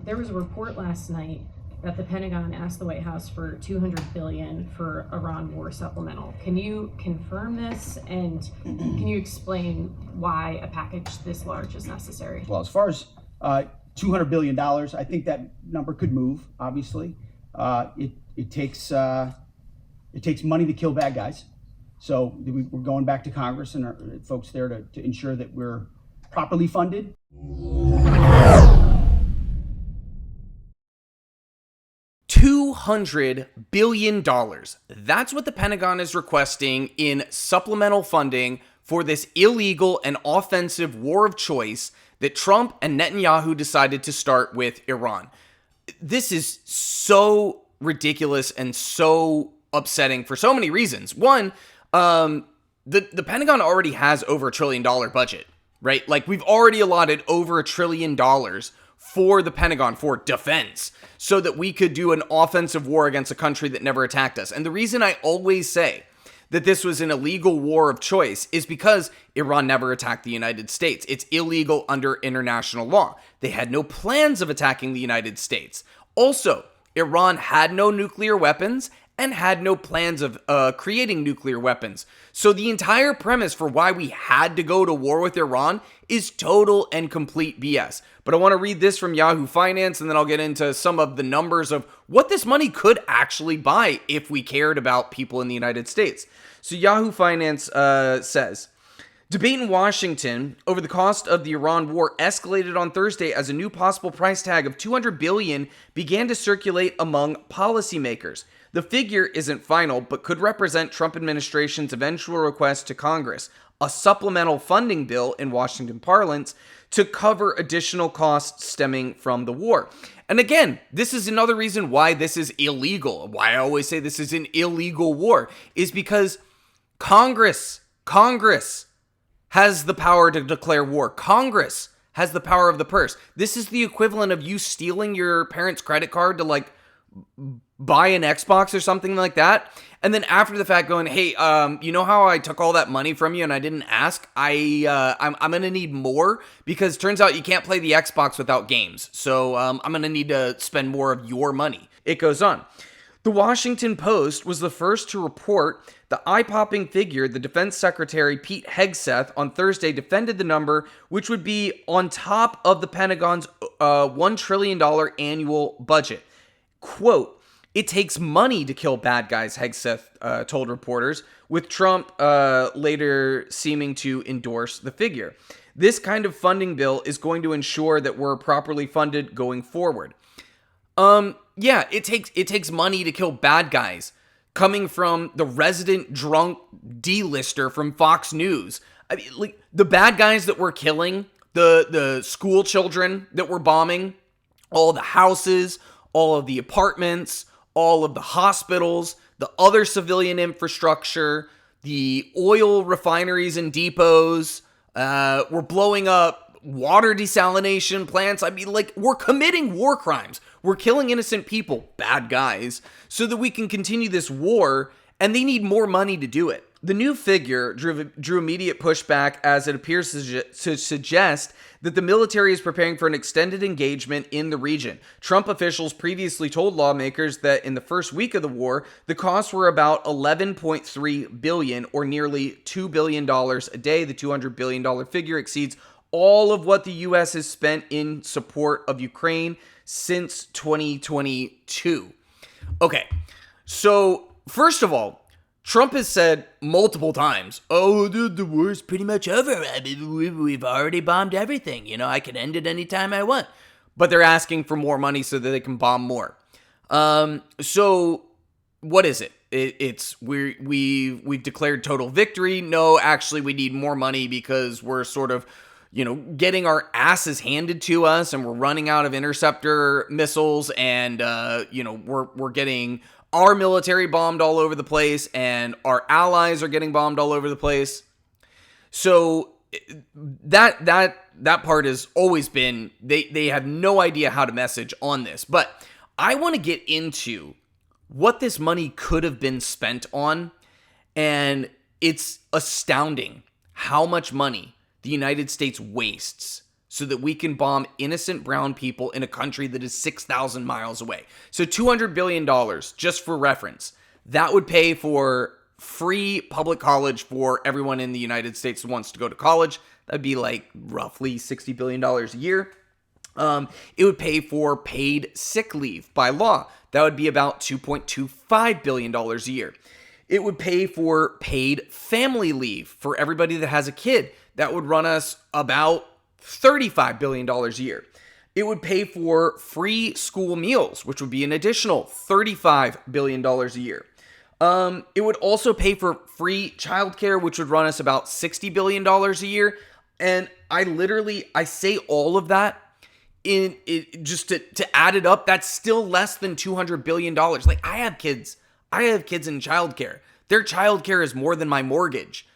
there was a report last night that the Pentagon asked the White House for $200 billion for Iran war supplemental. Can you confirm this, and can you explain why a package this large is necessary? Well, as far as $200 billion, I think that number could move. Obviously, it takes money to kill bad guys. So we're going back to Congress and our folks there to ensure that we're properly funded. $200 billion. That's what the Pentagon is requesting in supplemental funding for this illegal and offensive war of choice that Trump and Netanyahu decided to start with Iran. This is so ridiculous and so upsetting for so many reasons. One, the Pentagon already has over $1 trillion budget, right? Like, we've already allotted over $1 trillion for the Pentagon for defense so that we could do an offensive war against a country that never attacked us. And the reason I always say that this was an illegal war of choice is because Iran never attacked the United States. It's illegal under international law. They had no plans of attacking the United States. Also, Iran had no nuclear weapons and had no plans of creating nuclear weapons. So the entire premise for why we had to go to war with Iran is total and complete BS. But I want to read this from Yahoo Finance, and then I'll get into some of the numbers of what this money could actually buy if we cared about people in the United States. So Yahoo Finance says, debate in Washington over the cost of the Iran war escalated on Thursday as a new possible price tag of $200 billion began to circulate among policymakers. The figure isn't final, but could represent Trump administration's eventual request to Congress, a supplemental funding bill in Washington parlance, to cover additional costs stemming from the war. And again, this is another reason why this is illegal. Why I always say this is an illegal war is because Congress has the power to declare war. Congress has the power of the purse. This is the equivalent of you stealing your parents' credit card to buy an Xbox or something like that, and then after the fact going, hey, you know how I took all that money from you and I didn't ask? I'm gonna need more because turns out you can't play the Xbox without games. So I'm gonna need to spend more of your money. It goes on. The Washington Post was the first to report the eye-popping figure. The Defense Secretary Pete Hegseth on Thursday defended the number, which would be on top of the Pentagon's $1 trillion annual budget. Quote, it takes money to kill bad guys, Hegseth told reporters, with Trump later seeming to endorse the figure. This kind of funding bill is going to ensure that we're properly funded going forward. Yeah, it takes money to kill bad guys. Coming from the resident drunk D-lister from Fox News. I mean, like, the bad guys that we're killing, the school children that we're bombing, all the houses, all of the apartments, all of the hospitals, the other civilian infrastructure, the oil refineries and depots. We're blowing up water desalination plants. I mean, like, we're committing war crimes. We're killing innocent people, bad guys, so that we can continue this war, and they need more money to do it. The new figure drew immediate pushback as it appears to suggest that the military is preparing for an extended engagement in the region. Trump officials previously told lawmakers that in the first week of the war, the costs were about $11.3 billion, or nearly $2 billion a day. The $200 billion figure exceeds all of what the U.S. has spent in support of Ukraine since 2022. Okay, so first of all, Trump has said multiple times, oh, the war is pretty much over. I mean, we've already bombed everything. You know, I can end it anytime I want. But they're asking for more money so that they can bomb more. So what is it? We've declared total victory. No, actually, we need more money because we're sort of, getting our asses handed to us, and we're running out of interceptor missiles, and we're getting our military bombed all over the place, and our allies are getting bombed all over the place. So that part has always been, they have no idea how to message on this. But I want to get into what this money could have been spent on, and it's astounding how much money the United States wastes so that we can bomb innocent brown people in a country that is 6,000 miles away. So $200 billion, just for reference, that would pay for free public college for everyone in the United States who wants to go to college. That'd be like roughly $60 billion a year. It would pay for paid sick leave by law. That would be about $2.25 billion a year. It would pay for paid family leave for everybody that has a kid. That would run us about $35 billion a year. It would pay for free school meals, which would be an additional $35 billion a year. It would also pay for free childcare, which would run us about $60 billion a year. And I say all of that in it just to add it up. That's still less than $200 billion. Like, I have kids in childcare. Their childcare is more than my mortgage.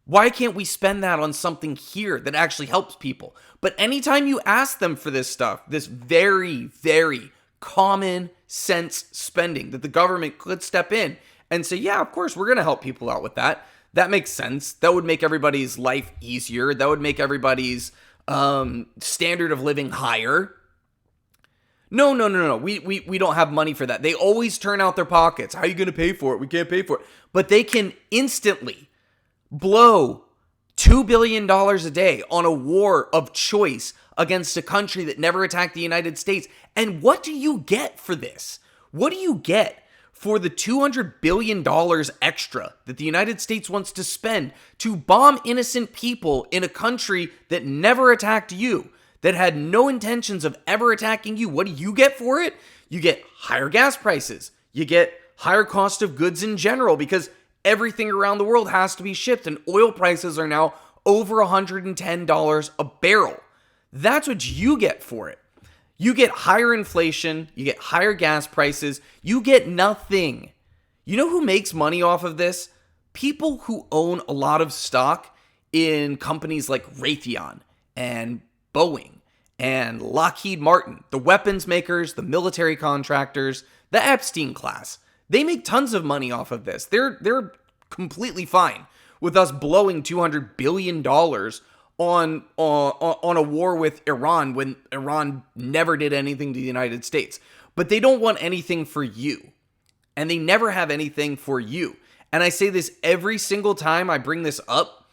Why can't we spend that on something here that actually helps people? But anytime you ask them for this stuff, this very, very common sense spending that the government could step in and say, yeah, of course, we're going to help people out with that. That makes sense. That would make everybody's life easier. That would make everybody's standard of living higher. No. We don't have money for that. They always turn out their pockets. How are you going to pay for it? We can't pay for it. But they can instantly blow $2 billion a day on a war of choice against a country that never attacked the United States. And what do you get for this? What do you get for the $200 billion extra that the United States wants to spend to bomb innocent people in a country that never attacked you, that had no intentions of ever attacking you? What do you get for it? You get higher gas prices. You get higher cost of goods in general, because everything around the world has to be shipped, and oil prices are now over $110 a barrel. That's what you get for it. You get higher inflation, you get higher gas prices, you get nothing. You know who makes money off of this? People who own a lot of stock in companies like Raytheon and Boeing and Lockheed Martin, the weapons makers, the military contractors, the Epstein class. They make tons of money off of this. They're completely fine with us blowing $200 billion on a war with Iran when Iran never did anything to the United States. But they don't want anything for you. And they never have anything for you. And I say this every single time I bring this up,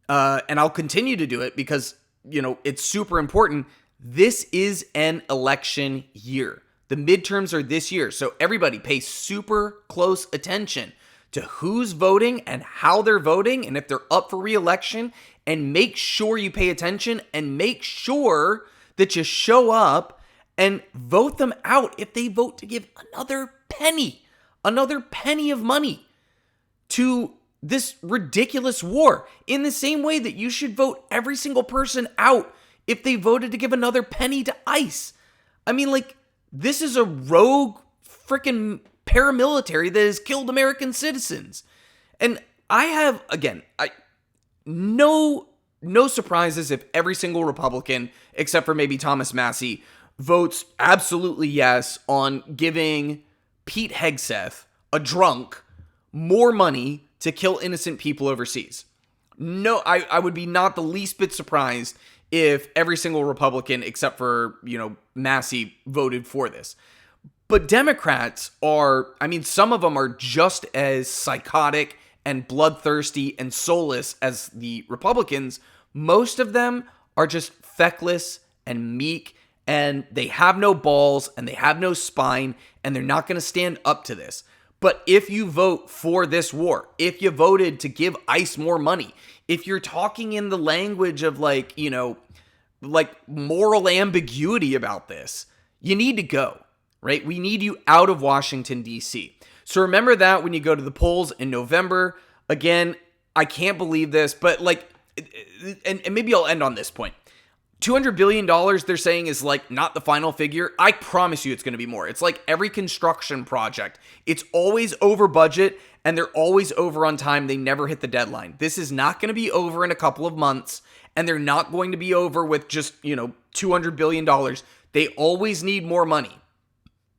and I'll continue to do it because, it's super important. This is an election year. The midterms are this year. So everybody pay super close attention to who's voting and how they're voting and if they're up for re-election, and make sure you pay attention and make sure that you show up and vote them out if they vote to give another penny of money to this ridiculous war, in the same way that you should vote every single person out if they voted to give another penny to ICE. I mean, this is a rogue freaking paramilitary that has killed American citizens. And I have, no surprises if every single Republican, except for maybe Thomas Massey, votes absolutely yes on giving Pete Hegseth, a drunk, more money to kill innocent people overseas. No, I would be not the least bit surprised if every single Republican, except for, Massey, voted for this. But Democrats are, some of them are just as psychotic and bloodthirsty and soulless as the Republicans. Most of them are just feckless and meek, and they have no balls and they have no spine, and they're not going to stand up to this. But if you vote for this war, if you voted to give ICE more money, if you're talking in the language of moral ambiguity about this, you need to go, right? We need you out of Washington, D.C. So remember that when you go to the polls in November. Again, I can't believe this, but and maybe I'll end on this point. $200 billion they're saying is not the final figure. I promise you it's going to be more. It's like every construction project. It's always over budget and they're always over on time. They never hit the deadline. This is not going to be over in a couple of months, and they're not going to be over with just, $200 billion. They always need more money.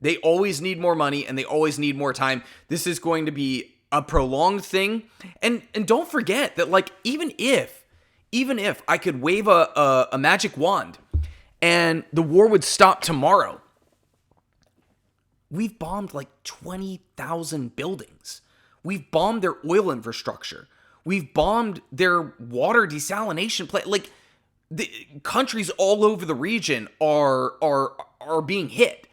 They always need more money and they always need more time. This is going to be a prolonged thing. And don't forget that even if even if I could wave a magic wand and the war would stop tomorrow, we've bombed like 20,000 buildings. We've bombed their oil infrastructure. We've bombed their water desalination plant. Like, the countries all over the region are being hit.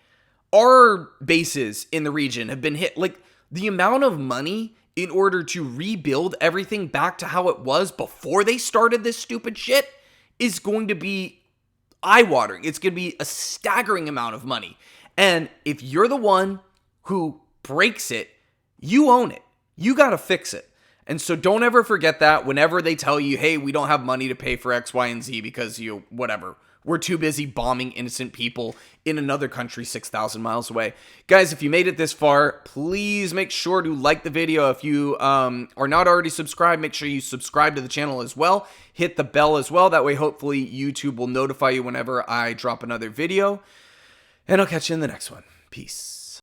Our bases in the region have been hit. Like, the amount of money in order to rebuild everything back to how it was before they started this stupid shit is going to be eye-watering. It's going to be a staggering amount of money. And if you're the one who breaks it, you own it. You got to fix it. And so don't ever forget that whenever they tell you, hey, we don't have money to pay for X, Y, and Z because whatever. We're too busy bombing innocent people in another country 6,000 miles away. Guys, if you made it this far, please make sure to like the video. If you are not already subscribed, make sure you subscribe to the channel as well. Hit the bell as well. That way, hopefully, YouTube will notify you whenever I drop another video. And I'll catch you in the next one. Peace.